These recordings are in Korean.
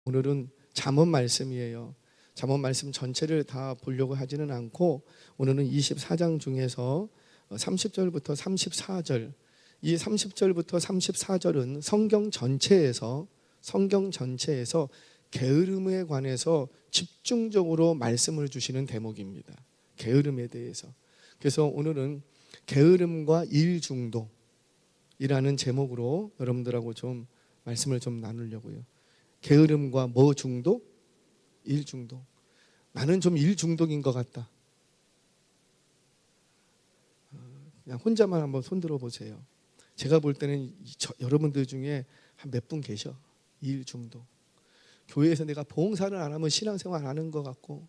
오늘은 잠언 말씀이에요. 잠언 말씀 전체를 다 보려고 하지는 않고 오늘은 24장 중에서 30절부터 34절, 이 30절부터 34절은 성경 전체에서 게으름에 관해서 집중적으로 말씀을 주시는 대목입니다. 게으름에 대해서. 그래서 오늘은 게으름과 일 중독이라는 제목으로 여러분들하고 좀 말씀을 좀 나누려고요. 게으름과 뭐 중독? 일 중독. 나는 좀 일 중독인 것 같다. 그냥 혼자만 한번 손들어 보세요. 제가 볼 때는 여러분들 중에 한 몇 분 계셔. 일 중독. 교회에서 내가 봉사를 안 하면 신앙생활 안 하는 것 같고,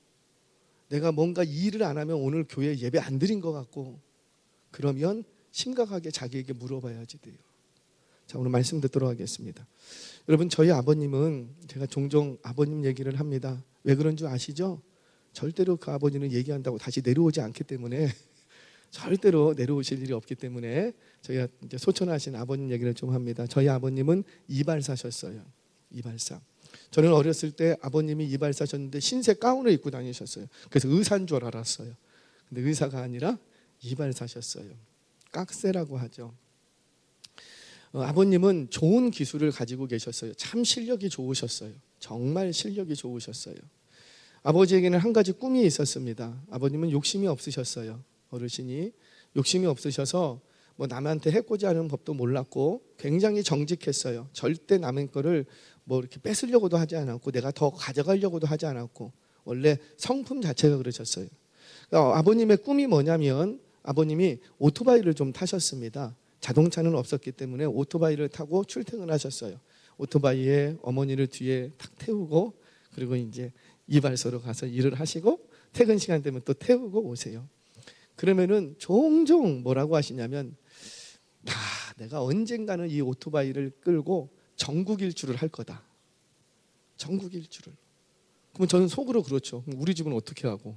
내가 뭔가 일을 안 하면 오늘 교회 예배 안 드린 것 같고, 그러면 심각하게 자기에게 물어봐야지 돼요. 자, 오늘 말씀 듣도록 하겠습니다. 여러분, 저희 아버님은, 제가 종종 아버님 얘기를 합니다. 왜 그런 줄 아시죠? 절대로 그 아버지는 얘기한다고 다시 내려오지 않기 때문에, 절대로 내려오실 일이 없기 때문에 저희가 이제 소천하신 아버님 얘기를 좀 합니다. 저희 아버님은 이발사셨어요. 이발사. 저는 어렸을 때 아버님이 이발사셨는데 흰색 가운을 입고 다니셨어요. 그래서 의사인 줄 알았어요. 근데 의사가 아니라 이발사셨어요. 깍새라고 하죠. 아버님은 좋은 기술을 가지고 계셨어요. 참 실력이 좋으셨어요. 정말 실력이 좋으셨어요. 아버지에게는 한 가지 꿈이 있었습니다. 아버님은 욕심이 없으셨어요. 어르신이 욕심이 없으셔서 뭐 남한테 해코지 하는 법도 몰랐고 굉장히 정직했어요. 절대 남의 거를 뭐 이렇게 뺏으려고도 하지 않았고 내가 더 가져가려고도 하지 않았고 원래 성품 자체가 그러셨어요. 그러니까 아버님의 꿈이 뭐냐면 아버님이 오토바이를 좀 타셨습니다. 자동차는 없었기 때문에 오토바이를 타고 출퇴근하셨어요. 오토바이에 어머니를 뒤에 탁 태우고 그리고 이제 이발소로 가서 일을 하시고 퇴근 시간 되면 또 태우고 오세요. 그러면은 종종 뭐라고 하시냐면 내가 언젠가는 이 오토바이를 끌고 전국 일주를 할 거다. 전국 일주를. 그러면 저는 속으로 그렇죠. 우리 집은 어떻게 하고?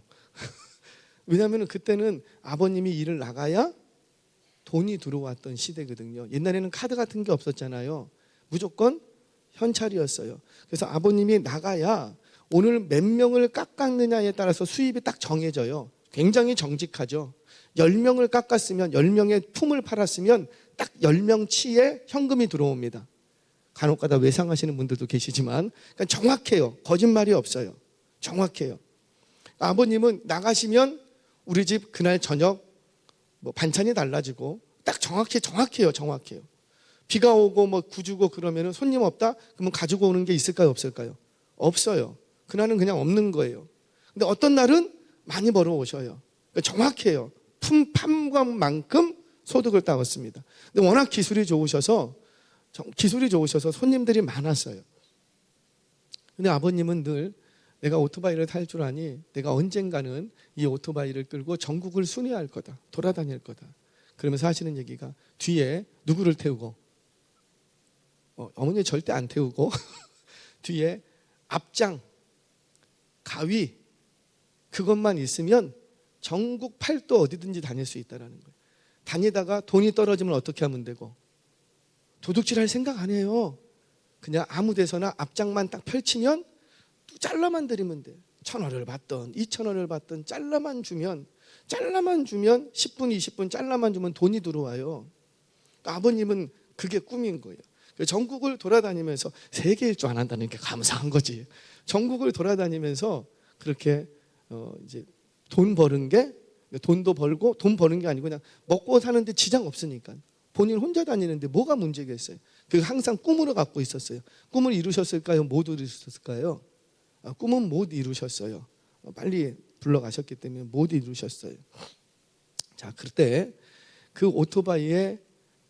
왜냐하면 그때는 아버님이 일을 나가야 돈이 들어왔던 시대거든요. 옛날에는 카드 같은 게 없었잖아요. 무조건 현찰이었어요. 그래서 아버님이 나가야 오늘 몇 명을 깎았느냐에 따라서 수입이 딱 정해져요. 굉장히 정직하죠. 10명을 깎았으면 10명의 품을 팔았으면 딱 10명치의 현금이 들어옵니다. 간혹가다 외상하시는 분들도 계시지만 그러니까 정확해요. 거짓말이 없어요. 정확해요. 아버님은 나가시면 우리 집 그날 저녁 뭐 반찬이 달라지고 딱 정확해요. 정확해요. 비가 오고 뭐 구주고 그러면 손님 없다? 그러면 가지고 오는 게 있을까요? 없을까요? 없어요. 그날은 그냥 없는 거예요. 근데 어떤 날은 많이 벌어오셔요. 그러니까 정확해요. 품판관만큼 소득을 따왔습니다. 근데 워낙 기술이 좋으셔서 손님들이 많았어요. 근데 아버님은 늘 내가 오토바이를 탈 줄 아니 내가 언젠가는 이 오토바이를 끌고 전국을 순회할 거다. 돌아다닐 거다. 그러면서 하시는 얘기가 뒤에 누구를 태우고 어머니 절대 안 태우고 뒤에 앞장, 가위 그것만 있으면 전국 팔도 어디든지 다닐 수 있다는 거예요. 다니다가 돈이 떨어지면 어떻게 하면 되고 도둑질할 생각 안 해요. 그냥 아무 데서나 앞장만 딱 펼치면 잘라만 드리면 돼. 1,000원을 받든 2,000원을 받든 잘라만 주면 10분 20분 잘라만 주면 돈이 들어와요. 그러니까 아버님은 그게 꿈인 거예요. 전국을 돌아다니면서 세계 일주 안 한다는 게 감사한 거지. 전국을 돌아다니면서 그렇게 이제 돈 버는 게 돈도 벌고 돈 버는 게 아니고 그냥 먹고 사는데 지장 없으니까 본인 혼자 다니는데 뭐가 문제겠어요. 그 항상 꿈으로 갖고 있었어요. 꿈을 이루셨을까요? 못 이루셨을까요? 꿈은 못 이루셨어요. 빨리 불러가셨기 때문에 못 이루셨어요. 자, 그때 그 오토바이에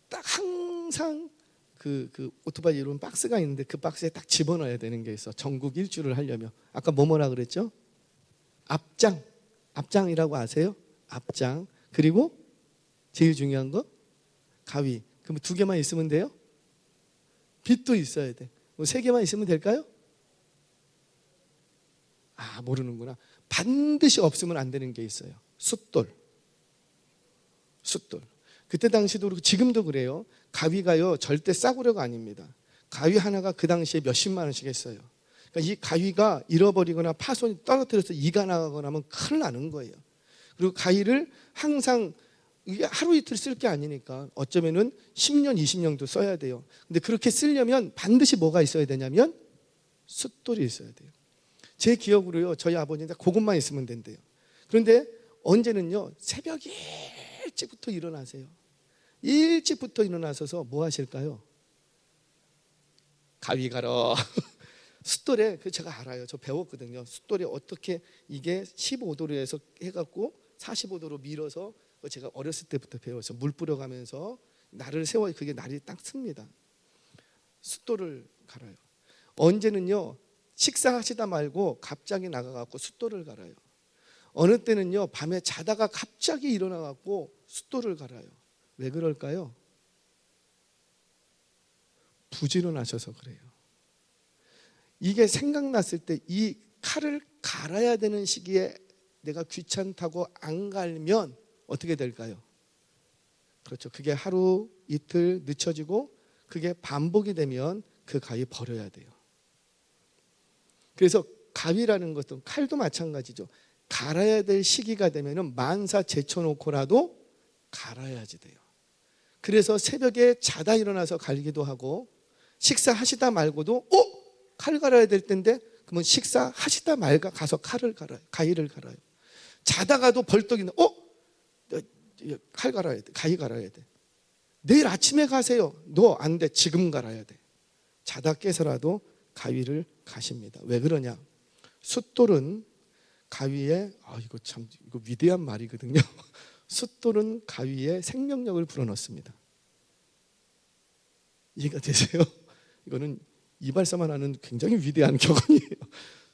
딱 항상 그 오토바이 이런 박스가 있는데 그 박스에 딱 집어넣어야 되는 게 있어. 전국 일주를 하려면. 아까 뭐라 그랬죠? 앞장이라고 아세요? 앞장. 그리고 제일 중요한 거 가위. 그럼 2개만 있으면 돼요? 빗도 있어야 돼. 뭐 3개만 있으면 될까요? 모르는구나. 반드시 없으면 안 되는 게 있어요. 숫돌. 그때 당시도 그렇고 지금도 그래요. 가위가요 절대 싸구려가 아닙니다. 가위 하나가 그 당시에 몇십만 원씩 했어요. 그러니까 그러니까 이 가위가 잃어버리거나 파손이 떨어뜨려서 이가 나가거나 하면 큰일 나는 거예요. 그리고 가위를 항상 이게 하루 이틀 쓸 게 아니니까 어쩌면은 10년, 20년도 써야 돼요. 근데 그렇게 쓰려면 반드시 뭐가 있어야 되냐면 숫돌이 있어야 돼요. 제 기억으로요, 저희 아버지는 그것만 있으면 된대요. 그런데 언제는요, 새벽 일찍부터 일어나세요. 일찍부터 일어나셔서 뭐 하실까요? 가위 갈아. 숫돌에, 그 제가 알아요. 저 배웠거든요. 숫돌에 어떻게 이게 15도로 해서 해갖고 45도로 밀어서, 제가 어렸을 때부터 배웠어요. 물 뿌려가면서 날을 세워야 그게 날이 딱 씁니다. 숫돌을 갈아요. 언제는요, 식사하시다 말고 갑자기 나가갖고 숫돌을 갈아요. 어느 때는요, 밤에 자다가 갑자기 일어나갖고 숫돌을 갈아요. 왜 그럴까요? 부지런하셔서 그래요. 이게 생각났을 때 이 칼을 갈아야 되는 시기에 내가 귀찮다고 안 갈면 어떻게 될까요? 그렇죠. 그게 하루 이틀 늦춰지고 그게 반복이 되면 그 가위 버려야 돼요. 그래서 가위라는 것도 칼도 마찬가지죠. 갈아야 될 시기가 되면은 만사 제쳐놓고라도 갈아야지 돼요. 그래서 새벽에 자다 일어나서 갈기도 하고, 식사하시다 말고도 칼 갈아야 될 텐데 그러면 식사하시다 말고 가서 칼을 갈아요. 가위를 갈아요. 자다가도 벌떡 있는 칼 갈아야 돼. 가위 갈아야 돼. 내일 아침에 가세요. 너 안 돼. 지금 갈아야 돼. 자다 깨서라도 가위를 가십니다. 왜 그러냐? 숫돌은 가위에, 이거 위대한 말이거든요. 숫돌은 가위에 생명력을 불어넣습니다. 이해가 되세요? 이거는 이발사만 하는 굉장히 위대한 격언이에요.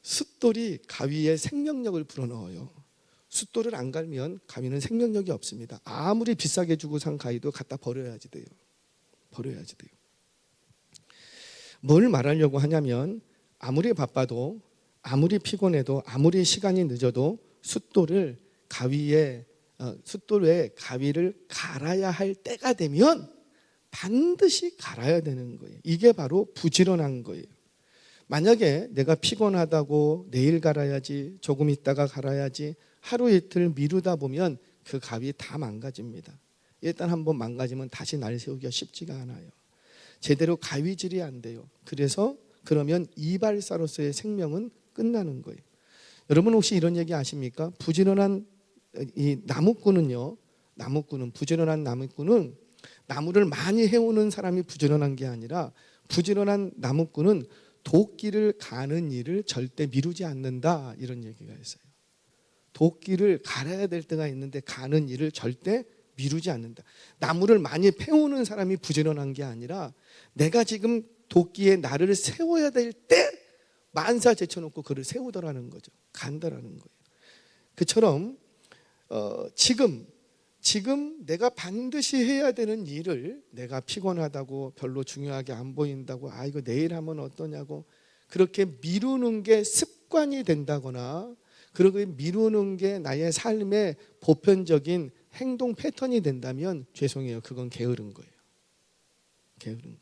숫돌이 가위에 생명력을 불어넣어요. 숫돌을 안 갈면 가위는 생명력이 없습니다. 아무리 비싸게 주고 산 가위도 갖다 버려야지 돼요. 버려야지 돼요. 뭘 말하려고 하냐면, 아무리 바빠도, 아무리 피곤해도, 아무리 시간이 늦어도 숫돌에 가위를 갈아야 할 때가 되면 반드시 갈아야 되는 거예요. 이게 바로 부지런한 거예요. 만약에 내가 피곤하다고 내일 갈아야지, 조금 있다가 갈아야지, 하루 이틀 미루다 보면 그 가위 다 망가집니다. 일단 한번 망가지면 다시 날 세우기가 쉽지가 않아요. 제대로 가위질이 안 돼요. 그러면 이발사로서의 생명은 끝나는 거예요. 여러분 혹시 이런 얘기 아십니까? 부지런한 이 부지런한 나무꾼은 나무를 많이 해오는 사람이 부지런한 게 아니라, 부지런한 나무꾼은 도끼를 가는 일을 절대 미루지 않는다, 이런 얘기가 있어요. 도끼를 갈아야 될 때가 있는데 가는 일을 절대 미루지 않는다. 나무를 많이 패오는 사람이 부지런한 게 아니라, 내가 지금 도끼에 나를 세워야 될 때 만사 제쳐놓고 그를 세우더라는 거죠. 간다라는 거예요. 그처럼 지금 내가 반드시 해야 되는 일을, 내가 피곤하다고, 별로 중요하게 안 보인다고, 이거 내일 하면 어떠냐고 그렇게 미루는 게 습관이 된다거나, 그렇게 미루는 게 나의 삶의 보편적인 행동 패턴이 된다면 죄송해요. 그건 게으른 거예요. 게으른 거예요.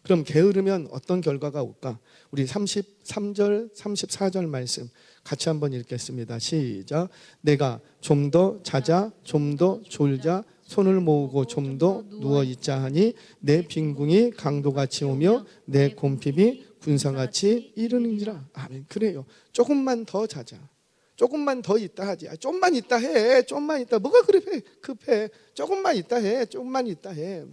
그럼 게으르면 어떤 결과가 올까? 우리 33절, 34절 말씀 같이 한번 읽겠습니다. 시작. 내가 좀 더 자자, 좀 더 졸자, 손을 모으고 좀 더 누워 있자 하니 내 빈궁이 강도같이 오며 내 곰핍이 군사같이 이르는지라. 아멘. 그래요. 조금만 더 자자. 조금만 더 있다 하지. 좀만 있다 해. 좀만 있다. 뭐가 그래 급해. 조금만 있다 해. 조금만 있다 해.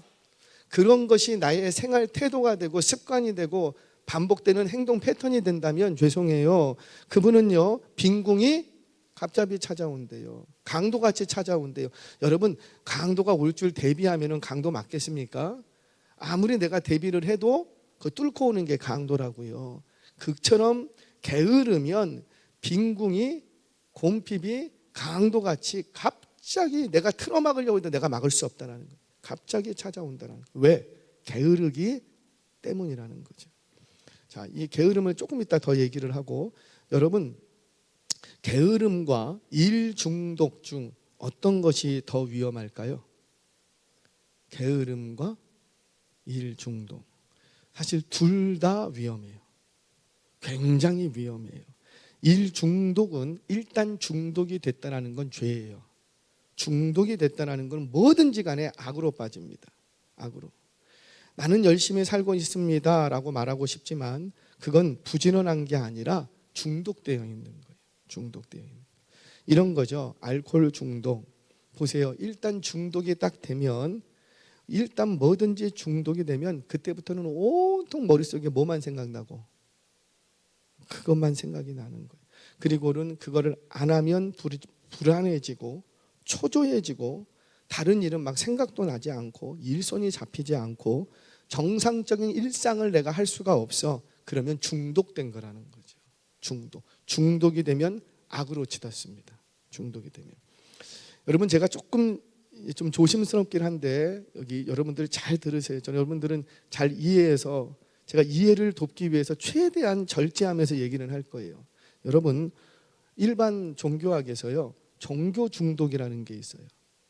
그런 것이 나의 생활 태도가 되고 습관이 되고 반복되는 행동 패턴이 된다면 죄송해요. 그분은요, 빈궁이 갑자기 찾아온대요. 강도같이 찾아온대요. 여러분, 강도가 올 줄 대비하면 강도 맞겠습니까? 아무리 내가 대비를 해도 그 뚫고 오는 게 강도라고요. 그처럼 게으르면 빈궁이, 곰핍이 강도같이 갑자기 내가 틀어막으려고 해도 내가 막을 수 없다는 거예요. 갑자기 찾아온다는 거예요. 왜? 게으르기 때문이라는 거죠. 자, 이 게으름을 조금 이따 더 얘기를 하고, 여러분, 게으름과 일 중독 중 어떤 것이 더 위험할까요? 게으름과 일 중독. 사실 둘 다 위험해요. 굉장히 위험해요. 일 중독은 일단 중독이 됐다는 건 죄예요. 중독이 됐다는 건 뭐든지 간에 악으로 빠집니다. 악으로. 나는 열심히 살고 있습니다 라고 말하고 싶지만 그건 부지런한 게 아니라 중독되어 있는 거예요. 중독되어 있는. 이런 거죠. 알코올 중독. 보세요. 일단 중독이 딱 되면, 일단 뭐든지 중독이 되면 그때부터는 온통 머릿속에 뭐만 생각나고 그것만 생각이 나는 거예요. 그리고는 그거를 안 하면 불안해지고 초조해지고 다른 일은 막 생각도 나지 않고 일손이 잡히지 않고 정상적인 일상을 내가 할 수가 없어. 그러면 중독된 거라는 거죠. 중독이 되면 악으로 치닫습니다. 중독이 되면. 여러분, 제가 조금 좀 조심스럽긴 한데 여기 여러분들 잘 들으세요. 저는 여러분들은 잘 이해해서 제가 이해를 돕기 위해서 최대한 절제하면서 얘기는 할 거예요. 여러분, 일반 종교학에서요, 종교 중독이라는 게 있어요.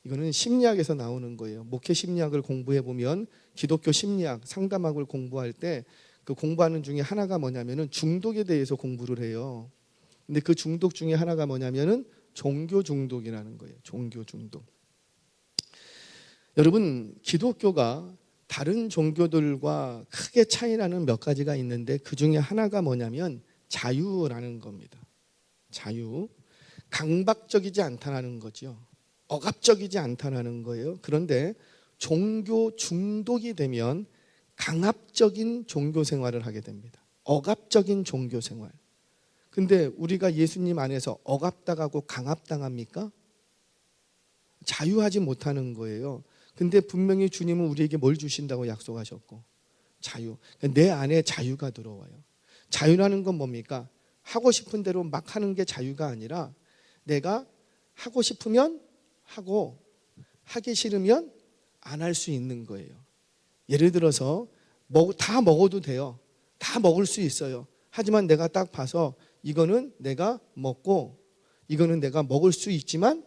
이거는 심리학에서 나오는 거예요. 목회 심리학을 공부해 보면 기독교 심리학, 상담학을 공부할 때 그 공부하는 중에 하나가 뭐냐면은 중독에 대해서 공부를 해요. 근데 그 중독 중에 하나가 뭐냐면은 종교 중독이라는 거예요. 종교 중독. 여러분, 기독교가 다른 종교들과 크게 차이나는 몇 가지가 있는데 그 중에 하나가 뭐냐면 자유라는 겁니다. 자유. 강박적이지 않다는 거죠. 억압적이지 않다는 거예요. 그런데 종교 중독이 되면 강압적인 종교 생활을 하게 됩니다. 억압적인 종교 생활. 근데 우리가 예수님 안에서 억압당하고 강압당합니까? 자유하지 못하는 거예요. 근데 분명히 주님은 우리에게 뭘 주신다고 약속하셨고, 자유. 내 안에 자유가 들어와요. 자유라는 건 뭡니까? 하고 싶은 대로 막 하는 게 자유가 아니라 내가 하고 싶으면 하고 하기 싫으면 안 할 수 있는 거예요. 예를 들어서 다 먹어도 돼요. 다 먹을 수 있어요. 하지만 내가 딱 봐서 이거는 내가 먹고 이거는 내가 먹을 수 있지만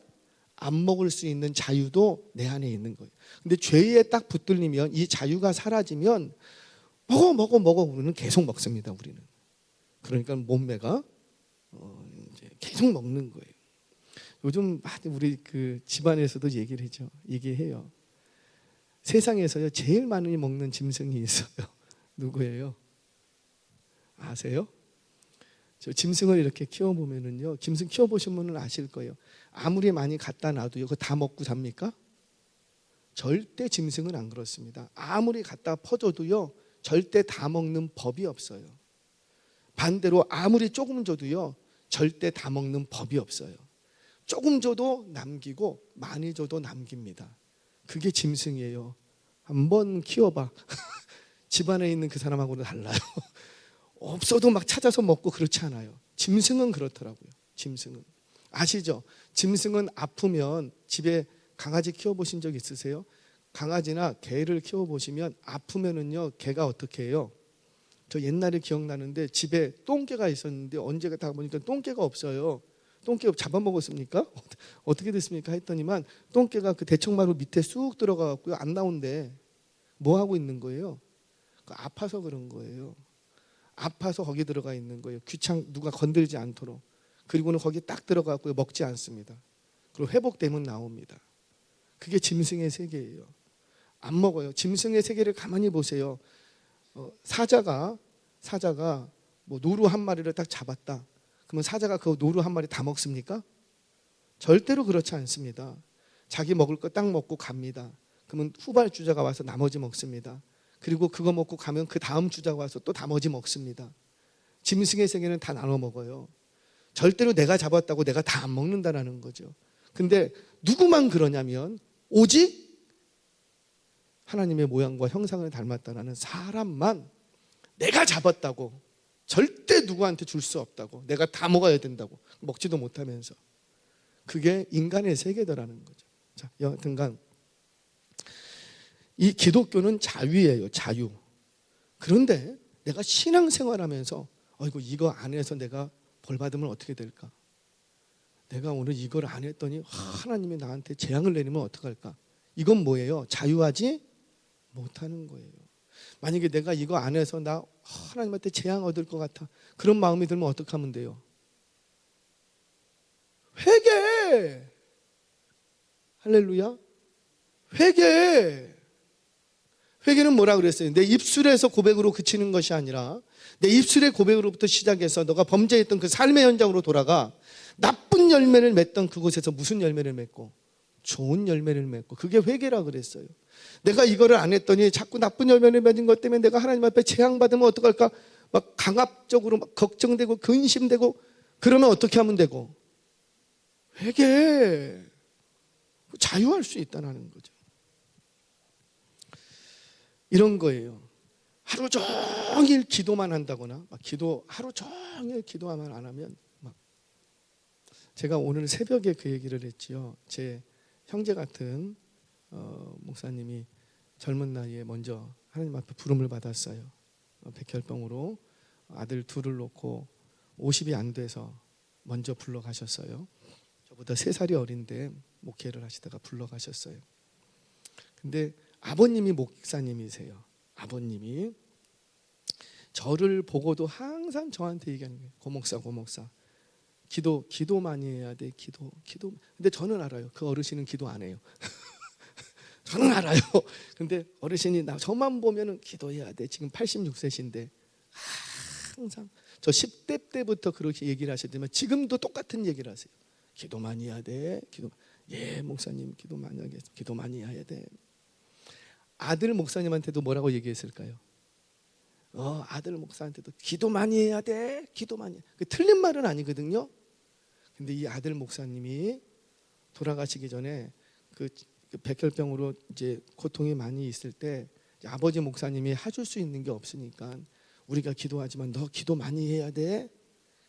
안 먹을 수 있는 자유도 내 안에 있는 거예요. 근데 죄에 딱 붙들리면 이 자유가 사라지면 먹어 우리는 계속 먹습니다. 우리는. 그러니까 몸매가 이제 계속 먹는 거예요. 요즘 우리 그 집안에서도 얘기해요. 세상에서요 제일 많이 먹는 짐승이 있어요. 누구예요? 아세요? 저 짐승을 이렇게 키워보면은요, 짐승 키워보신 분은 아실 거예요. 아무리 많이 갖다 놔도요, 그거 다 먹고 잡니까? 절대 짐승은 안 그렇습니다. 아무리 갖다 퍼줘도요, 절대 다 먹는 법이 없어요. 반대로 아무리 조금 줘도요, 절대 다 먹는 법이 없어요. 조금 줘도 남기고 많이 줘도 남깁니다. 그게 짐승이에요. 한번 키워봐. 집안에 있는 그 사람하고는 달라요. 없어도 막 찾아서 먹고 그렇지 않아요. 짐승은 그렇더라고요. 짐승은. 아시죠? 짐승은 아프면, 집에 강아지 키워보신 적 있으세요? 강아지나 개를 키워보시면 아프면은요, 개가 어떻게 해요? 저 옛날에 기억나는데 집에 똥개가 있었는데 언제가 다 보니까 똥개가 없어요. 똥개 잡아먹었습니까? 어떻게 됐습니까? 했더니만 똥개가 그 대청마루 밑에 쑥 들어가갖고요, 안 나온대. 뭐 하고 있는 거예요? 아파서 그런 거예요. 아파서 거기 들어가 있는 거예요. 누가 건들지 않도록. 그리고는 거기 딱 들어가고 먹지 않습니다. 그리고 회복되면 나옵니다. 그게 짐승의 세계예요. 안 먹어요. 짐승의 세계를 가만히 보세요. 사자가 뭐 노루 한 마리를 딱 잡았다. 그러면 사자가 그 노루 한 마리 다 먹습니까? 절대로 그렇지 않습니다. 자기 먹을 거 딱 먹고 갑니다. 그러면 후발주자가 와서 나머지 먹습니다. 그리고 그거 먹고 가면 그 다음 주자가 와서 또 나머지 먹습니다. 짐승의 세계는 다 나눠 먹어요. 절대로 내가 잡았다고 내가 다 안 먹는다라는 거죠. 근데 누구만 그러냐면 오직 하나님의 모양과 형상을 닮았다라는 사람만 내가 잡았다고, 절대 누구한테 줄 수 없다고, 내가 다 먹어야 된다고, 먹지도 못하면서. 그게 인간의 세계더라는 거죠. 자, 여하튼간 이 기독교는 자유예요. 자유. 그런데 내가 신앙생활하면서 이거 안 해서 내가 벌 받으면 어떻게 될까? 내가 오늘 이걸 안 했더니 하나님이 나한테 재앙을 내리면 어떡할까? 이건 뭐예요? 자유하지 못하는 거예요. 만약에 내가 이거 안 해서 나 하나님한테 재앙 얻을 것 같아, 그런 마음이 들면 어떻게 하면 돼요? 회개. 할렐루야. 회개. 회개는 뭐라 그랬어요? 내 입술에서 고백으로 그치는 것이 아니라 내 입술의 고백으로부터 시작해서 너가 범죄했던 그 삶의 현장으로 돌아가 나쁜 열매를 맺던 그곳에서 무슨 열매를 맺고? 좋은 열매를 맺고. 그게 회개라 그랬어요. 내가 이거를 안 했더니 자꾸 나쁜 열매를 맺은 것 때문에 내가 하나님 앞에 재앙받으면 어떡할까? 막 강압적으로 막 걱정되고 근심되고, 그러면 어떻게 하면 되고? 회개. 자유할 수 있다는 거죠. 이런 거예요. 하루 종일 기도만 한다거나, 막 하루 종일 기도만 안 하면, 제가 오늘 새벽에 그 얘기를 했지요. 제 형제 같은 목사님이 젊은 나이에 먼저 하나님 앞에 부름을 받았어요. 백혈병으로 아들 둘을 놓고 50이 안 돼서 먼저 불러가셨어요. 저보다 3살이 어린데 목회를 하시다가 불러가셨어요. 근데 아버님이 목사님이세요. 아버님이 저를 보고도 항상 저한테 얘기하는 거예요. 고목사 기도 많이 해야 돼. 기도. 근데 저는 알아요. 그 어르신은 기도 안 해요. 저는 알아요. 근데 어르신이 저만 보면은 기도해야 돼. 지금 86세신데 항상 저 10대 때부터 그렇게 얘기를 하시더니만 지금도 똑같은 얘기를 하세요. 기도 많이 해야 돼. 예, 목사님 기도 많이 하겠습니다. 기도 많이 해야 돼. 아들 목사님한테도 뭐라고 얘기했을까요? 아들 목사한테도 기도 많이 해야 돼. 기도 많이. 그 틀린 말은 아니거든요. 근데 이 아들 목사님이 돌아가시기 전에 그 백혈병으로 이제 고통이 많이 있을 때 아버지 목사님이 해줄 수 있는 게 없으니까 우리가 기도하지만 너 기도 많이 해야 돼.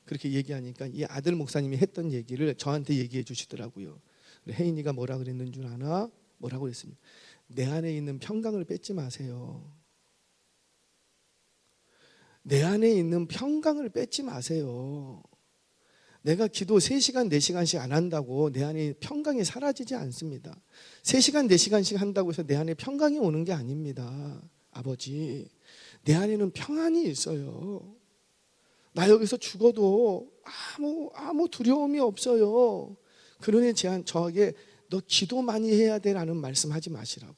그렇게 얘기하니까 이 아들 목사님이 했던 얘기를 저한테 얘기해 주시더라고요. 혜인이가 뭐라 그랬는 줄 아나? 뭐라고 그랬습니까? 내 안에 있는 평강을 뺏지 마세요. 내 안에 있는 평강을 뺏지 마세요. 내가 기도 3시간, 4시간씩 안 한다고 내 안에 평강이 사라지지 않습니다. 3시간, 4시간씩 한다고 해서 내 안에 평강이 오는 게 아닙니다. 아버지, 내 안에는 평안이 있어요. 나 여기서 죽어도 아무 두려움이 없어요. 그러니 저에게 너 기도 많이 해야 돼라는 말씀하지 마시라고.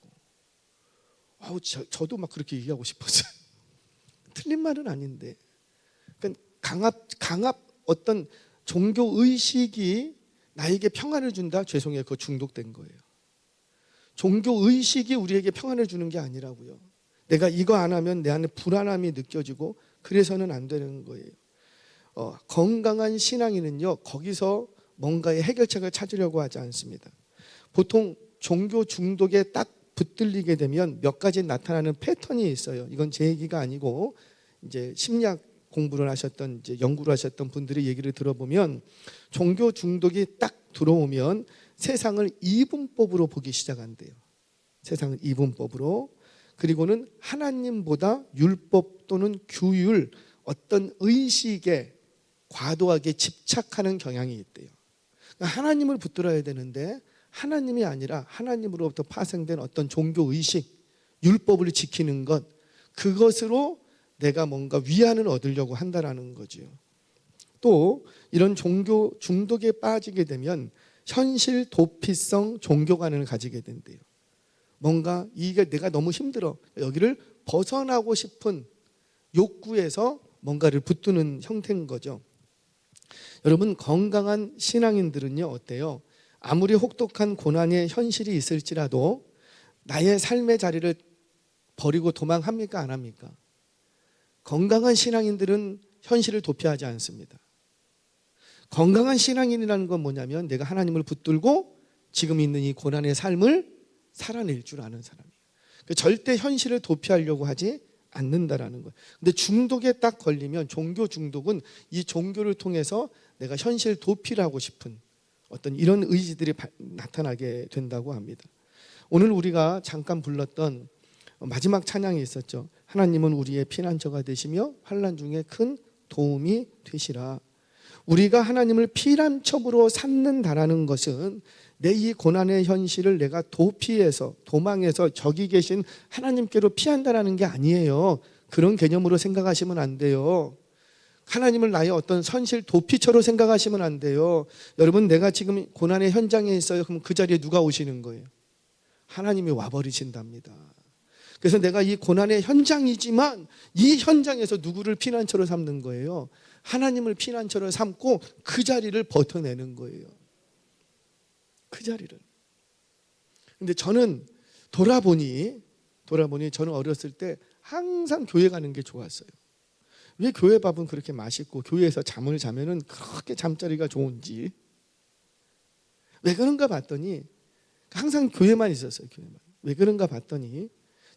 저도 막 그렇게 얘기하고 싶었어요. 틀린 말은 아닌데, 그러니까 강압 어떤 종교 의식이 나에게 평안을 준다? 죄송해요, 그거 중독된 거예요. 종교 의식이 우리에게 평안을 주는 게 아니라고요. 내가 이거 안 하면 내 안에 불안함이 느껴지고 그래서는 안 되는 거예요. 건강한 신앙인은요, 거기서 뭔가의 해결책을 찾으려고 하지 않습니다. 보통 종교 중독에 딱 붙들리게 되면 몇 가지 나타나는 패턴이 있어요. 이건 제 얘기가 아니고 이제 심리학 공부를 하셨던, 이제 연구를 하셨던 분들의 얘기를 들어보면 종교 중독이 딱 들어오면 세상을 이분법으로 보기 시작한대요. 세상을 이분법으로. 그리고는 하나님보다 율법 또는 규율, 어떤 의식에 과도하게 집착하는 경향이 있대요. 그러니까 하나님을 붙들어야 되는데 하나님이 아니라 하나님으로부터 파생된 어떤 종교 의식, 율법을 지키는 것, 그것으로 내가 뭔가 위안을 얻으려고 한다라는 거죠. 또 이런 종교 중독에 빠지게 되면 현실 도피성 종교관을 가지게 된대요. 뭔가 이게 내가 너무 힘들어, 여기를 벗어나고 싶은 욕구에서 뭔가를 붙드는 형태인 거죠. 여러분, 건강한 신앙인들은요, 어때요? 아무리 혹독한 고난의 현실이 있을지라도 나의 삶의 자리를 버리고 도망합니까? 안 합니까? 건강한 신앙인들은 현실을 도피하지 않습니다. 건강한 신앙인이라는 건 뭐냐면 내가 하나님을 붙들고 지금 있는 이 고난의 삶을 살아낼 줄 아는 사람이에요. 절대 현실을 도피하려고 하지 않는다라는 거예요. 근데 중독에 딱 걸리면, 종교 중독은 이 종교를 통해서 내가 현실 도피를 하고 싶은 어떤 이런 의지들이 나타나게 된다고 합니다. 오늘 우리가 잠깐 불렀던 마지막 찬양이 있었죠. 하나님은 우리의 피난처가 되시며 환난 중에 큰 도움이 되시라. 우리가 하나님을 피난처로 삼는다라는 것은 내 이 고난의 현실을 내가 도피해서 도망해서 저기 계신 하나님께로 피한다라는 게 아니에요. 그런 개념으로 생각하시면 안 돼요. 하나님을 나의 어떤 선실 도피처로 생각하시면 안 돼요. 여러분, 내가 지금 고난의 현장에 있어요. 그럼 그 자리에 누가 오시는 거예요? 하나님이 와버리신답니다. 그래서 내가 이 고난의 현장이지만 이 현장에서 누구를 피난처로 삼는 거예요? 하나님을 피난처로 삼고 그 자리를 버텨내는 거예요. 그 자리를. 근데 저는 돌아보니 저는 어렸을 때 항상 교회 가는 게 좋았어요. 왜 교회 밥은 그렇게 맛있고 교회에서 잠을 자면은 그렇게 잠자리가 좋은지 왜 그런가 봤더니 항상 교회만 있었어요. 교회만. 왜 그런가 봤더니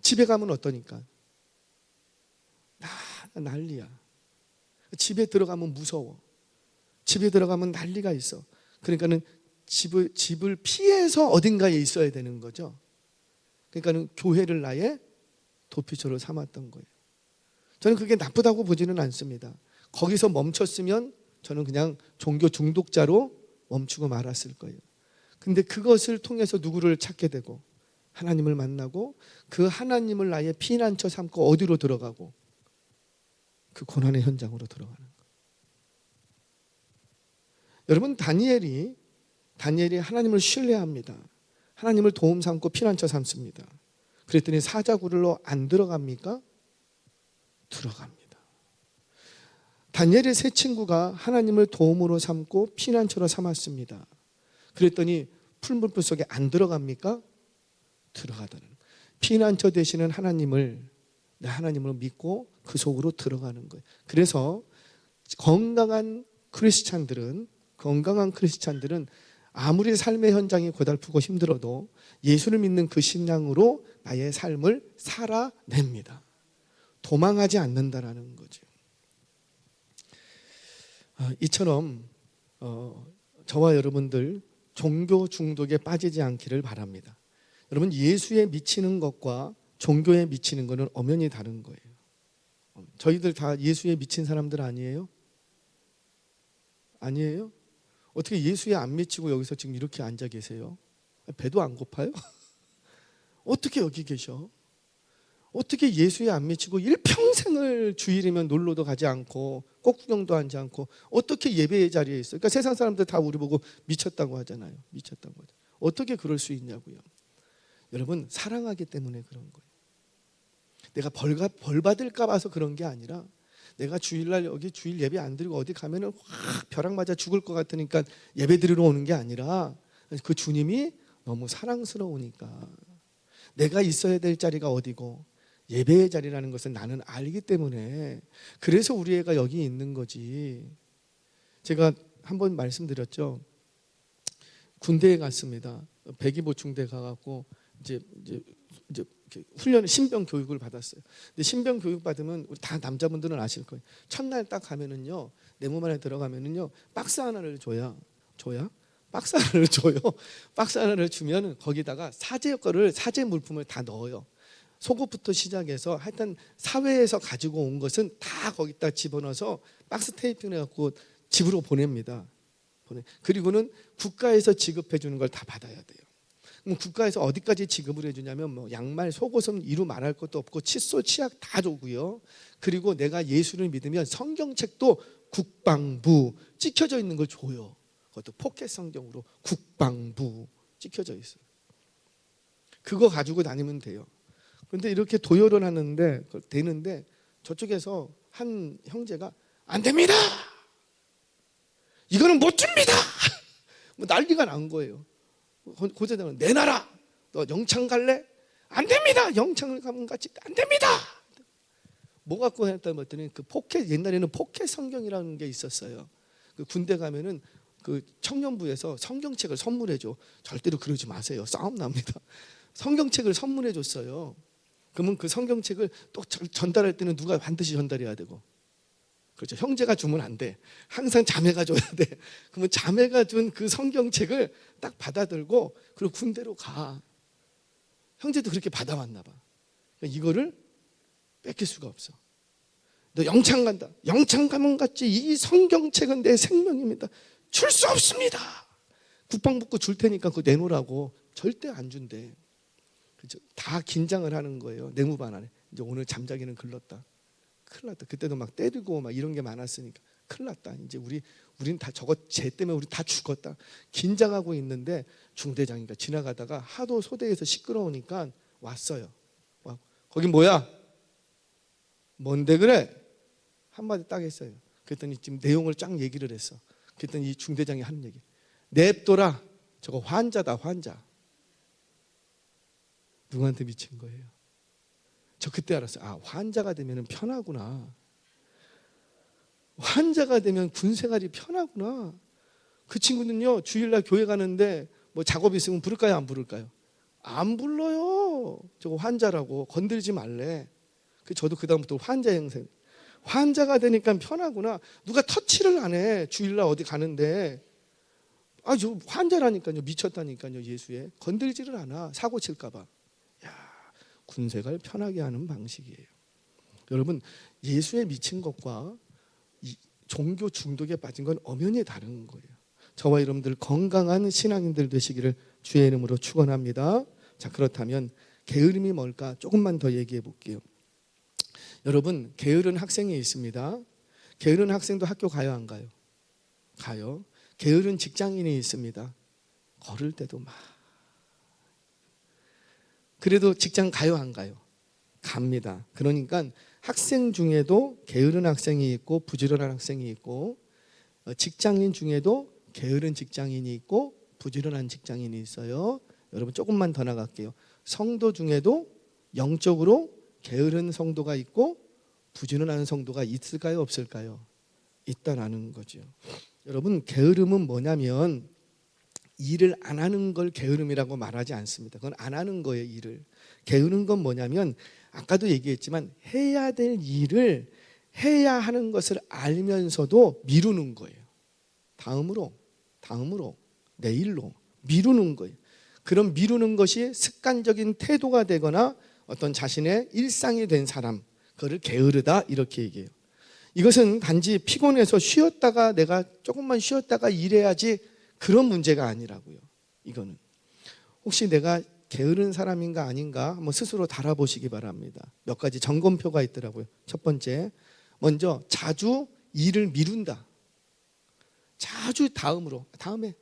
집에 가면 어떠니까 난리야. 집에 들어가면 무서워. 집에 들어가면 난리가 있어. 그러니까는 집을 피해서 어딘가에 있어야 되는 거죠. 그러니까는 교회를 나의 도피처로 삼았던 거예요. 저는 그게 나쁘다고 보지는 않습니다. 거기서 멈췄으면 저는 그냥 종교 중독자로 멈추고 말았을 거예요. 근데 그것을 통해서 누구를 찾게 되고 하나님을 만나고 그 하나님을 나의 피난처 삼고 어디로 들어가고 그 고난의 현장으로 들어가는 거예요. 여러분, 다니엘이 하나님을 신뢰합니다. 하나님을 도움 삼고 피난처 삼습니다. 그랬더니 사자굴로 안 들어갑니까? 들어갑니다. 다니엘의 세 친구가 하나님을 도움으로 삼고 피난처로 삼았습니다. 그랬더니 풀물불 속에 안 들어갑니까? 들어가다는. 피난처 되시는 하나님을 믿고 그 속으로 들어가는 거예요. 그래서 건강한 크리스찬들은 아무리 삶의 현장이 고달프고 힘들어도 예수를 믿는 그 신앙으로 나의 삶을 살아냅니다. 도망하지 않는다라는 거죠. 이처럼 저와 여러분들 종교 중독에 빠지지 않기를 바랍니다. 여러분, 예수에 미치는 것과 종교에 미치는 것은 엄연히 다른 거예요. 저희들 다 예수에 미친 사람들 아니에요? 아니에요? 어떻게 예수에 안 미치고 여기서 지금 이렇게 앉아 계세요? 배도 안 고파요? 어떻게 여기 계셔? 어떻게 예수에 안 미치고 일평생을 주일이면 놀러도 가지 않고 꽃구경도 하지 않고 어떻게 예배의 자리에 있어요? 그러니까 세상 사람들 다 우리 보고 미쳤다고 하잖아요. 어떻게 그럴 수 있냐고요. 여러분, 사랑하기 때문에 그런 거예요. 내가 벌 받을까 봐서 그런 게 아니라 내가 주일날 여기 주일 예배 안 드리고 어디 가면은 확 벼락 맞아 죽을 것 같으니까 예배 드리러 오는 게 아니라 그 주님이 너무 사랑스러우니까 내가 있어야 될 자리가 어디고 예배의 자리라는 것을 나는 알기 때문에 그래서 우리 애가 여기 있는 거지. 제가 한번 말씀드렸죠. 군대에 갔습니다. 배기보충대 가갖고 이제 훈련 신병 교육을 받았어요. 근데 신병 교육 받으면 우리 다 남자분들은 아실 거예요. 첫날 딱 가면은요, 내 몸 안에 들어가면은요, 박스 하나를 줘요. 박스 하나를 줘요. 박스 하나를 주면 거기다가 사제 물품을 다 넣어요. 속옷부터 시작해서 하여튼 사회에서 가지고 온 것은 다 거기다 집어넣어서 박스 테이핑 해갖고 집으로 보냅니다. 그리고는 국가에서 지급해 주는 걸 다 받아야 돼요. 그럼 국가에서 어디까지 지급을 해주냐면 뭐 양말, 속옷은 이루 말할 것도 없고 칫솔, 치약 다 주고요. 그리고 내가 예수를 믿으면 성경책도 국방부 찍혀져 있는 걸 줘요. 그것도 포켓 성경으로 국방부 찍혀져 있어요. 그거 가지고 다니면 돼요. 그런데 이렇게 도열을 되는데 저쪽에서 한 형제가 안 됩니다. 이거는 못 줍니다. 뭐 난리가 난 거예요. 고대장은 내놔라. 너 영창 갈래? 안 됩니다. 영창을 가면 같이 안 됩니다. 뭐 갖고 했다고 했더니 그 포켓, 옛날에는 포켓 성경이라는 게 있었어요. 그 군대 가면은 그 청년부에서 성경책을 선물해줘. 절대로 그러지 마세요. 싸움 납니다. 성경책을 선물해 줬어요. 그러면 그 성경책을 또 전달할 때는 누가 반드시 전달해야 되고, 그렇죠. 형제가 주면 안 돼. 항상 자매가 줘야 돼. 그러면 자매가 준 그 성경책을 딱 받아들고 그리고 군대로 가. 형제도 그렇게 받아왔나 봐. 그러니까 이거를 뺏길 수가 없어. 너 영창 간다. 영창 가면 갔지. 이 성경책은 내 생명입니다. 줄 수 없습니다. 국방부고 줄 테니까 그거 내놓으라고. 절대 안 준대. 그죠? 다 긴장을 하는 거예요. 내무반 안에. 이제 오늘 잠자기는 글렀다. 큰일 났다. 그때도 막 때리고 막 이런 게 많았으니까 큰일 났다. 이제 우린 다 저거 쟤 때문에 우리 다 죽었다. 긴장하고 있는데 중대장이가 지나가다가 하도 소대에서 시끄러우니까 왔어요. 와, 거긴 뭐야? 뭔데 그래? 한마디 딱 했어요. 그랬더니 지금 내용을 쫙 얘기를 했어. 그랬더니 이 중대장이 하는 얘기. 냅둬라. 저거 환자다, 환자. 누구한테 미친 거예요? 저 그때 알았어요. 아, 환자가 되면 편하구나. 환자가 되면 군생활이 편하구나. 그 친구는요, 주일날 교회 가는데 뭐 작업 있으면 부를까요, 안 부를까요? 안 불러요. 저거 환자라고. 건들지 말래. 저도 그다음부터 환자 행세. 환자가 되니까 편하구나. 누가 터치를 안 해. 주일날 어디 가는데. 아, 저 환자라니까요. 미쳤다니까요. 예수에. 건들지를 않아. 사고 칠까 봐. 야, 군생활 편하게 하는 방식이에요. 여러분, 예수에 미친 것과 종교 중독에 빠진 건 엄연히 다른 거예요. 저와 여러분들 건강한 신앙인들 되시기를 주의 이름으로 축원합니다. 자, 그렇다면 게으름이 뭘까? 조금만 더 얘기해 볼게요. 여러분, 게으른 학생이 있습니다. 게으른 학생도 학교 가요, 안 가요? 가요. 게으른 직장인이 있습니다. 걸을 때도 막. 그래도 직장 가요, 안 가요? 갑니다. 그러니까 학생 중에도 게으른 학생이 있고 부지런한 학생이 있고, 직장인 중에도 게으른 직장인이 있고 부지런한 직장인이 있어요. 여러분, 조금만 더 나갈게요. 성도 중에도 영적으로 게으른 성도가 있고 부지런한 성도가 있을까요, 없을까요? 있다라는 거죠. 여러분, 게으름은 뭐냐면 일을 안 하는 걸 게으름이라고 말하지 않습니다. 그건 안 하는 거예요, 일을. 게으른 건 뭐냐면 아까도 얘기했지만 해야 될 일을 해야 하는 것을 알면서도 미루는 거예요. 다음으로, 내일로 미루는 거예요. 그런 미루는 것이 습관적인 태도가 되거나 어떤 자신의 일상이 된 사람, 그거를 게으르다 이렇게 얘기해요. 이것은 단지 피곤해서 쉬었다가 내가 조금만 쉬었다가 일해야지 그런 문제가 아니라고요. 이거는 혹시 내가 게으른 사람인가 아닌가 한번 스스로 달아보시기 바랍니다. 몇 가지 점검표가 있더라고요. 첫 번째, 먼저 자주 일을 미룬다. 자주 다음에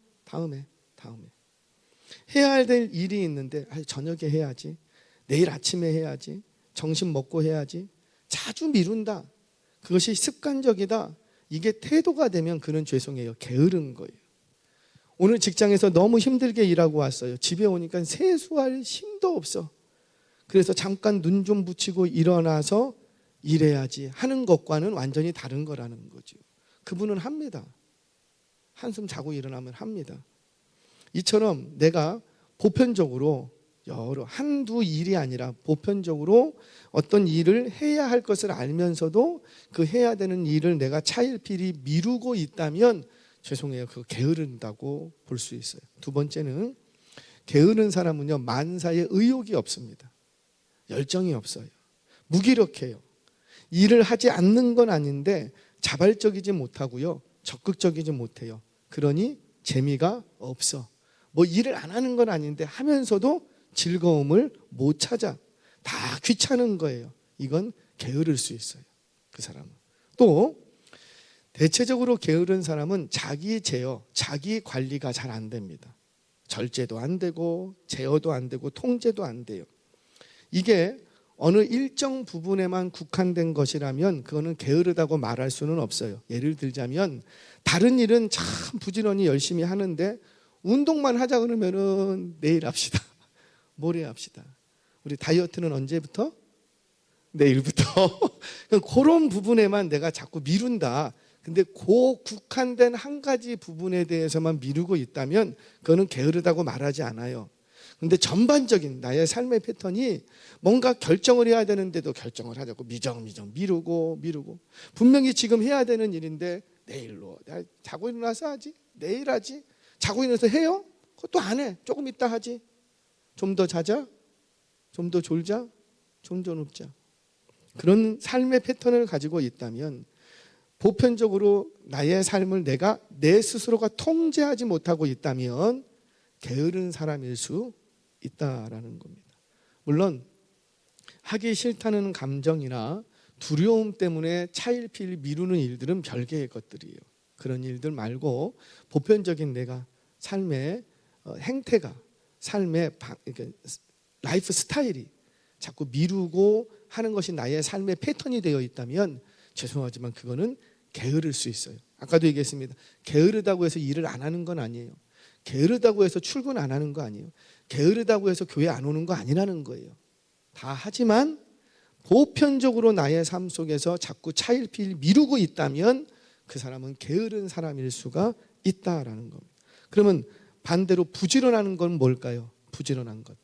해야 될 일이 있는데 저녁에 해야지, 내일 아침에 해야지, 점심 먹고 해야지. 자주 미룬다. 그것이 습관적이다. 이게 태도가 되면 그는 죄송해요, 게으른 거예요. 오늘 직장에서 너무 힘들게 일하고 왔어요. 집에 오니까 세수할 힘도 없어. 그래서 잠깐 눈 좀 붙이고 일어나서 일해야지 하는 것과는 완전히 다른 거라는 거죠. 그분은 합니다. 한숨 자고 일어나면 합니다. 이처럼 내가 보편적으로 한두 일이 아니라 보편적으로 어떤 일을 해야 할 것을 알면서도 그 해야 되는 일을 내가 차일피일 미루고 있다면 죄송해요, 그거 게으른다고 볼 수 있어요. 두 번째는 게으른 사람은요, 만사에 의욕이 없습니다. 열정이 없어요. 무기력해요. 일을 하지 않는 건 아닌데 자발적이지 못하고요, 적극적이지 못해요. 그러니 재미가 없어. 뭐 일을 안 하는 건 아닌데 하면서도 즐거움을 못 찾아. 다 귀찮은 거예요. 이건 게으를 수 있어요, 그 사람은. 또 대체적으로 게으른 사람은 자기 제어, 자기 관리가 잘 안 됩니다. 절제도 안 되고 제어도 안 되고 통제도 안 돼요. 이게 어느 일정 부분에만 국한된 것이라면 그거는 게으르다고 말할 수는 없어요. 예를 들자면 다른 일은 참 부지런히 열심히 하는데 운동만 하자 그러면은 내일 합시다. 모레 합시다. 우리 다이어트는 언제부터? 내일부터. 그런 부분에만 내가 자꾸 미룬다. 근데 그 국한된 한 가지 부분에 대해서만 미루고 있다면 그거는 게으르다고 말하지 않아요. 근데 전반적인 나의 삶의 패턴이 뭔가 결정을 해야 되는데도 결정을 하자고 미루고 분명히 지금 해야 되는 일인데 내일로, 내가 자고 일어나서 하지, 내일 하지, 자고 일어나서 해요? 그것도 안 해. 조금 이따 하지. 좀 더 자자, 좀 더 졸자, 좀 더 눕자. 그런 삶의 패턴을 가지고 있다면 보편적으로 나의 삶을 내가 내 스스로가 통제하지 못하고 있다면 게으른 사람일 수 있다라는 겁니다. 물론 하기 싫다는 감정이나 두려움 때문에 차일피일 미루는 일들은 별개의 것들이에요. 그런 일들 말고 보편적인 내가 삶의 행태가 삶의 라이프 스타일이 자꾸 미루고 하는 것이 나의 삶의 패턴이 되어 있다면 죄송하지만 그거는 게으를 수 있어요. 아까도 얘기했습니다. 게으르다고 해서 일을 안 하는 건 아니에요. 게으르다고 해서 출근 안 하는 거 아니에요. 게으르다고 해서 교회 안 오는 거 아니라는 거예요. 다 하지만 보편적으로 나의 삶 속에서 자꾸 차일피일 미루고 있다면 그 사람은 게으른 사람일 수가 있다라는 겁니다. 그러면 반대로 부지런한 건 뭘까요? 부지런한 것.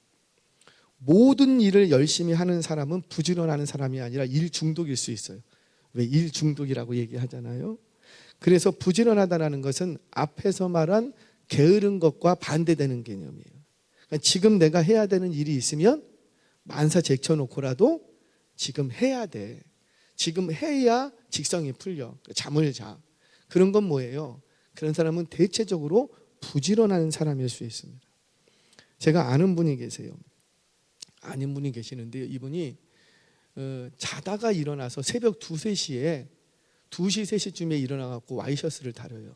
모든 일을 열심히 하는 사람은 부지런하는 사람이 아니라 일 중독일 수 있어요. 왜 일 중독이라고 얘기하잖아요. 그래서 부지런하다는 것은 앞에서 말한 게으른 것과 반대되는 개념이에요. 그러니까 지금 내가 해야 되는 일이 있으면 만사 제쳐놓고라도 지금 해야 돼. 지금 해야 직성이 풀려. 잠을 자. 그런 건 뭐예요? 그런 사람은 대체적으로 부지런한 사람일 수 있습니다. 제가 아는 분이 계세요. 아는 분이 계시는데요. 이분이 자다가 일어나서 새벽 2, 3시에 2시, 3시쯤에 일어나갖고 와이셔츠를 다려요.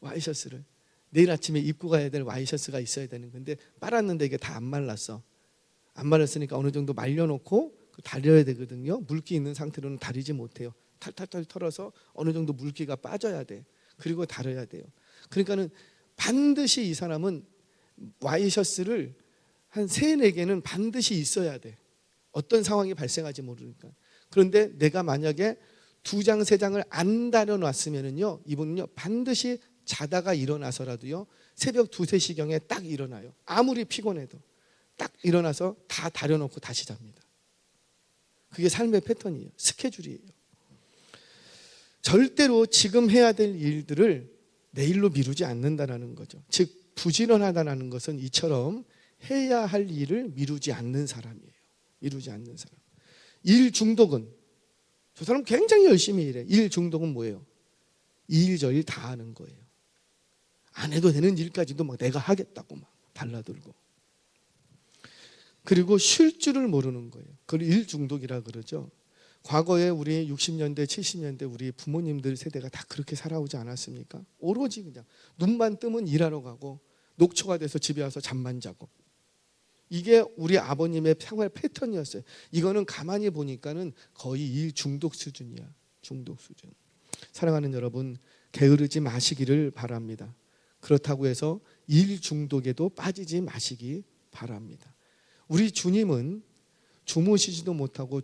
와이셔츠를. 내일 아침에 입고 가야 될 와이셔츠가 있어야 되는 건데 빨았는데 이게 다 안 말랐어. 안 말랐으니까 어느 정도 말려놓고 다려야 되거든요. 물기 있는 상태로는 다리지 못해요. 탈탈탈 털어서 어느 정도 물기가 빠져야 돼. 그리고 다려야 돼요. 그러니까는 반드시 이 사람은 와이셔츠를 한 3, 4개는 반드시 있어야 돼. 어떤 상황이 발생할지 모르니까. 그런데 내가 만약에 2장, 3장을 안 다려놨으면요, 이분은요 반드시 자다가 일어나서라도요 새벽 2, 3시경에 딱 일어나요. 아무리 피곤해도 딱 일어나서 다 다려놓고 다시 잡니다. 그게 삶의 패턴이에요. 스케줄이에요. 절대로 지금 해야 될 일들을 내일로 미루지 않는다는 거죠. 즉 부지런하다는 것은 이처럼 해야 할 일을 미루지 않는 사람이에요. 미루지 않는 사람. 일 중독은 저 사람 굉장히 열심히 일해. 일 중독은 뭐예요? 이 일 저 일 다 하는 거예요. 안 해도 되는 일까지도 막 내가 하겠다고 막 달라들고. 그리고 쉴 줄을 모르는 거예요. 그걸 일 중독이라 그러죠. 과거에 우리 60년대, 70년대 우리 부모님들 세대가 다 그렇게 살아오지 않았습니까? 오로지 그냥 눈만 뜨면 일하러 가고 녹초가 돼서 집에 와서 잠만 자고. 이게 우리 아버님의 생활 패턴이었어요. 이거는 가만히 보니까는 거의 일 중독 수준이야. 중독 수준. 사랑하는 여러분, 게으르지 마시기를 바랍니다. 그렇다고 해서 일 중독에도 빠지지 마시기 바랍니다. 우리 주님은 주무시지도 못하고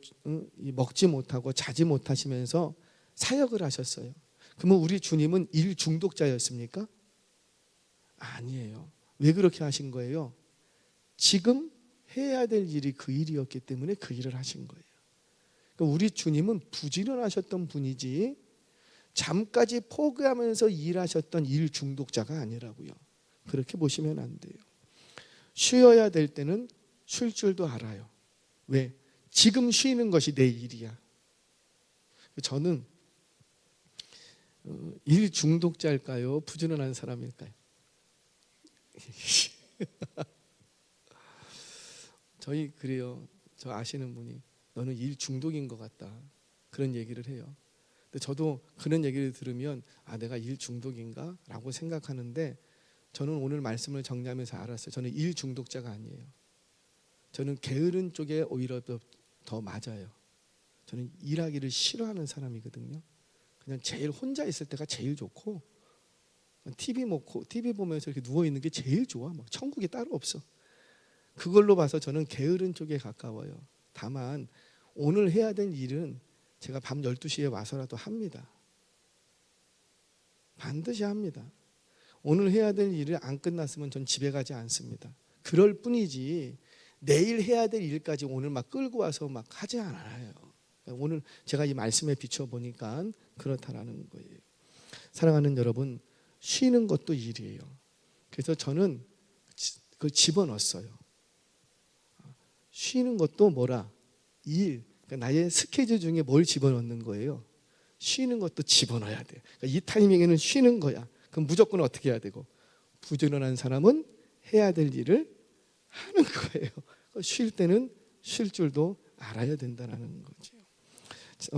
먹지 못하고 자지 못하시면서 사역을 하셨어요. 그러면 우리 주님은 일 중독자였습니까? 아니에요. 왜 그렇게 하신 거예요? 지금 해야 될 일이 그 일이었기 때문에 그 일을 하신 거예요. 그러니까 우리 주님은 부지런하셨던 분이지 잠까지 포기하면서 일하셨던 일 중독자가 아니라고요. 그렇게 보시면 안 돼요. 쉬어야 될 때는 쉴 줄도 알아요. 왜? 지금 쉬는 것이 내 일이야. 저는 일 중독자일까요? 부지런한 사람일까요? 저희 그래요. 저 아시는 분이 너는 일 중독인 것 같다. 그런 얘기를 해요. 근데 저도 그런 얘기를 들으면 아 내가 일 중독인가? 라고 생각하는데 저는 오늘 말씀을 정리하면서 알았어요. 저는 일 중독자가 아니에요. 저는 게으른 쪽에 오히려 더 맞아요. 저는 일하기를 싫어하는 사람이거든요. 그냥 제일 혼자 있을 때가 제일 좋고 TV 보면서 이렇게 누워 있는 게 제일 좋아. 막 천국이 따로 없어. 그걸로 봐서 저는 게으른 쪽에 가까워요. 다만 오늘 해야 될 일은 제가 밤 12시에 와서라도 합니다. 반드시 합니다. 오늘 해야 될 일을 안 끝났으면 전 집에 가지 않습니다. 그럴 뿐이지 내일 해야 될 일까지 오늘 막 끌고 와서 막 하지 않아요. 오늘 제가 이 말씀에 비춰보니까 그렇다라는 거예요. 사랑하는 여러분, 쉬는 것도 일이에요. 그래서 저는 그걸 집어넣었어요. 쉬는 것도 뭐라? 일, 그러니까 나의 스케줄 중에 뭘 집어넣는 거예요? 쉬는 것도 집어넣어야 돼. 그러니까 이 타이밍에는 쉬는 거야. 그럼 무조건 어떻게 해야 되고, 부지런한 사람은 해야 될 일을 하는 거예요. 쉴 때는 쉴 줄도 알아야 된다는 거죠.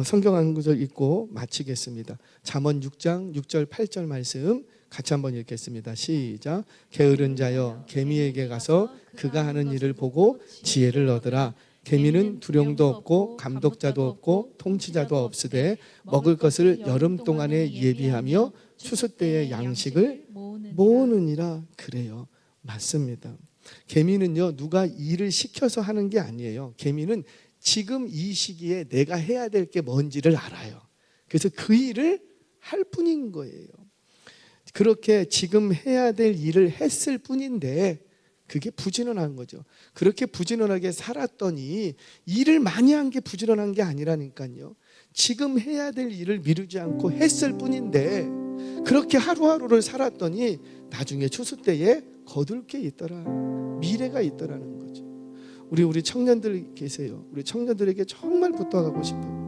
성경 한 구절 읽고 마치겠습니다. 잠언 6장 6절 8절 말씀 같이 한번 읽겠습니다. 시작. 게으른 자여 개미에게 가서 그가 하는 일을 보고 지혜를 얻으라. 개미는 두령도 없고 감독자도 없고 통치자도 없으되 먹을 것을 여름 동안에 예비하며 추수 때의 양식을 모으느니라. 그래요. 맞습니다. 개미는요, 누가 일을 시켜서 하는 게 아니에요. 개미는 지금 이 시기에 내가 해야 될 게 뭔지를 알아요. 그래서 그 일을 할 뿐인 거예요. 그렇게 지금 해야 될 일을 했을 뿐인데 그게 부지런한 거죠. 그렇게 부지런하게 살았더니 일을 많이 한 게 부지런한 게 아니라니까요. 지금 해야 될 일을 미루지 않고 했을 뿐인데 그렇게 하루하루를 살았더니 나중에 추수 때에 거둘 게 있더라. 미래가 있더라는 거죠. 우리 청년들 계세요. 우리 청년들에게 정말 부탁하고 싶어요.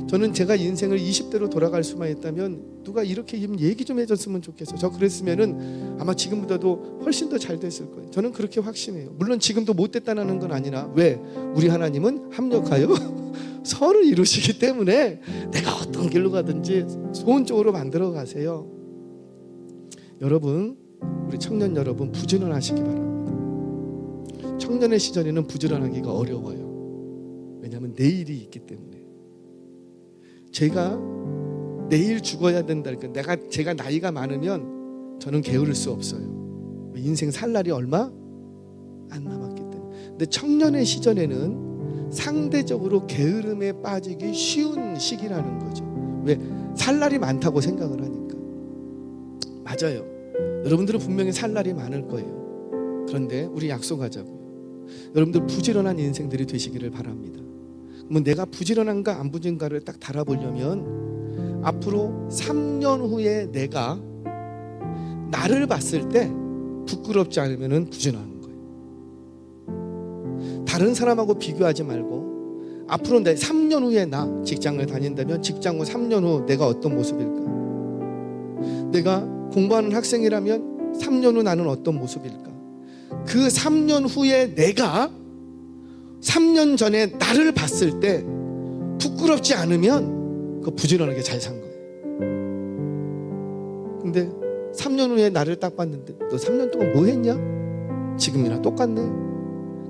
저는 제가 인생을 20대로 돌아갈 수만 있다면 누가 이렇게 얘기 좀 해줬으면 좋겠어요. 저 그랬으면은 아마 지금보다도 훨씬 더 잘 됐을 거예요. 저는 그렇게 확신해요. 물론 지금도 못 됐다는 건 아니나, 왜? 우리 하나님은 합력하여 선을 이루시기 때문에 내가 어떤 길로 가든지 좋은 쪽으로 만들어 가세요. 여러분, 우리 청년 여러분, 부지런하시기 바랍니다. 청년의 시절에는 부지런하기가 어려워요. 왜냐하면 내일이 있기 때문에. 제가 내일 죽어야 된다. 그러니까 제가 나이가 많으면 저는 게으를 수 없어요. 인생 살 날이 얼마 안 남았기 때문에. 근데 청년의 시절에는 상대적으로 게으름에 빠지기 쉬운 시기라는 거죠. 왜? 살 날이 많다고 생각을 하니까. 맞아요. 여러분들은 분명히 살 날이 많을 거예요. 그런데 우리 약속하자고요. 여러분들 부지런한 인생들이 되시기를 바랍니다. 그러면 내가 부지런한가 안 부지런한가를 딱 달아보려면 앞으로 3년 후에 내가 나를 봤을 때 부끄럽지 않으면 부지런한 거예요. 다른 사람하고 비교하지 말고 앞으로 내 3년 후에 나 직장을 다닌다면 직장 후 3년 후 내가 어떤 모습일까? 내가 공부하는 학생이라면 3년 후 나는 어떤 모습일까? 그 3년 후에 내가 3년 전에 나를 봤을 때 부끄럽지 않으면 그 부지런하게 잘 산 거예요. 근데 3년 후에 나를 딱 봤는데 너 3년 동안 뭐 했냐? 지금이나 똑같네.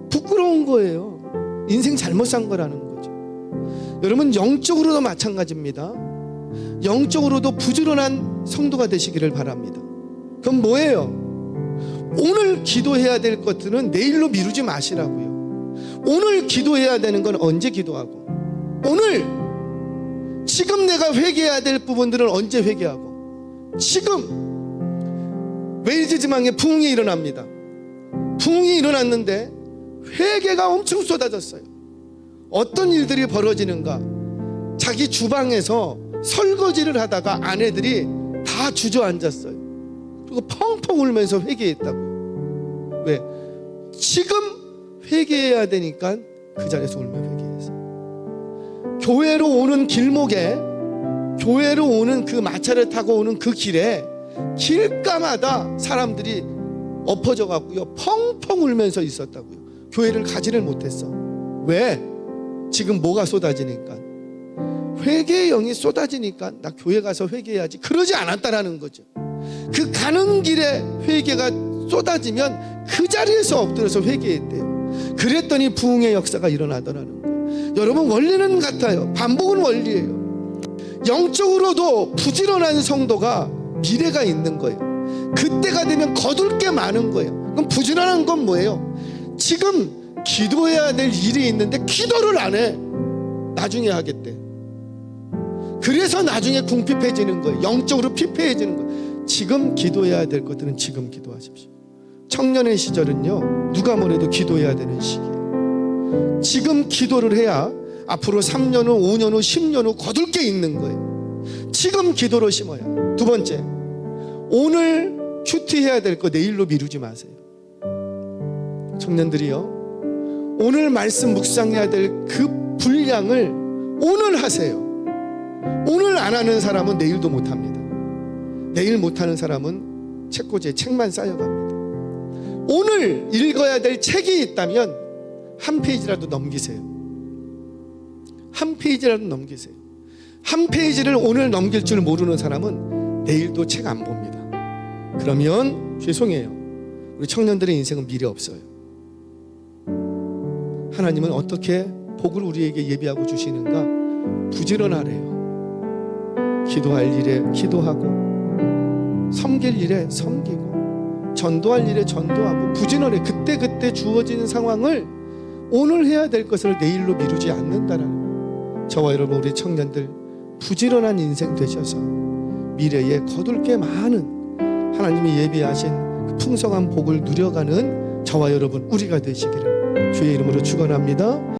부끄러운 거예요. 인생 잘못 산 거라는 거죠. 여러분, 영적으로도 마찬가지입니다. 영적으로도 부지런한 성도가 되시기를 바랍니다. 그럼 뭐예요? 오늘 기도해야 될 것들은 내일로 미루지 마시라고요. 오늘 기도해야 되는 건 언제 기도하고, 오늘 지금 내가 회개해야 될 부분들은 언제 회개하고, 지금 웨일즈 지방에 부흥이 일어납니다. 부흥이 일어났는데 회개가 엄청 쏟아졌어요. 어떤 일들이 벌어지는가? 자기 주방에서 설거지를 하다가 아내들이 다 주저앉았어요. 그리고 펑펑 울면서 회개했다고요. 왜? 지금 회개해야 되니까 그 자리에서 울며 회개했어요. 교회로 오는 길목에, 교회로 오는 그 마차를 타고 오는 그 길에 길가마다 사람들이 엎어져 갖고요 펑펑 울면서 있었다고요. 교회를 가지를 못했어. 왜? 지금 뭐가 쏟아지니까, 회개의 영이 쏟아지니까 나 교회 가서 회개해야지, 그러지 않았다라는 거죠. 그 가는 길에 회개가 쏟아지면 그 자리에서 엎드려서 회개했대요. 그랬더니 부흥의 역사가 일어나더라는 거예요. 여러분, 원리는 같아요. 반복은 원리예요. 영적으로도 부지런한 성도가 미래가 있는 거예요. 그때가 되면 거둘 게 많은 거예요. 그럼 부지런한 건 뭐예요? 지금 기도해야 될 일이 있는데 기도를 안 해. 나중에 하겠대. 그래서 나중에 궁핍해지는 거예요. 영적으로 피폐해지는 거예요. 지금 기도해야 될 것들은 지금 기도하십시오. 청년의 시절은요, 누가 뭐래도 기도해야 되는 시기예요. 지금 기도를 해야 앞으로 3년 후, 5년 후, 10년 후 거둘 게 있는 거예요. 지금 기도로 심어야. 두 번째, 오늘 큐티해야 될 거 내일로 미루지 마세요. 청년들이요, 오늘 말씀 묵상해야 될 그 분량을 오늘 하세요. 오늘 안 하는 사람은 내일도 못합니다. 내일 못하는 사람은 책꽂이에 책만 쌓여갑니다. 오늘 읽어야 될 책이 있다면 한 페이지라도 넘기세요. 한 페이지라도 넘기세요. 한 페이지를 오늘 넘길 줄 모르는 사람은 내일도 책 안 봅니다. 그러면 죄송해요, 우리 청년들의 인생은 미래 없어요. 하나님은 어떻게 복을 우리에게 예비하고 주시는가? 부지런하래요. 기도할 일에 기도하고, 섬길 일에 섬기고, 전도할 일에 전도하고, 부지런해. 그때 주어진 상황을 오늘 해야 될 것을 내일로 미루지 않는다라는, 저와 여러분 우리 청년들 부지런한 인생 되셔서 미래에 거둘 게 많은 하나님이 예비하신 그 풍성한 복을 누려가는 저와 여러분 우리가 되시기를 주의 이름으로 축원합니다.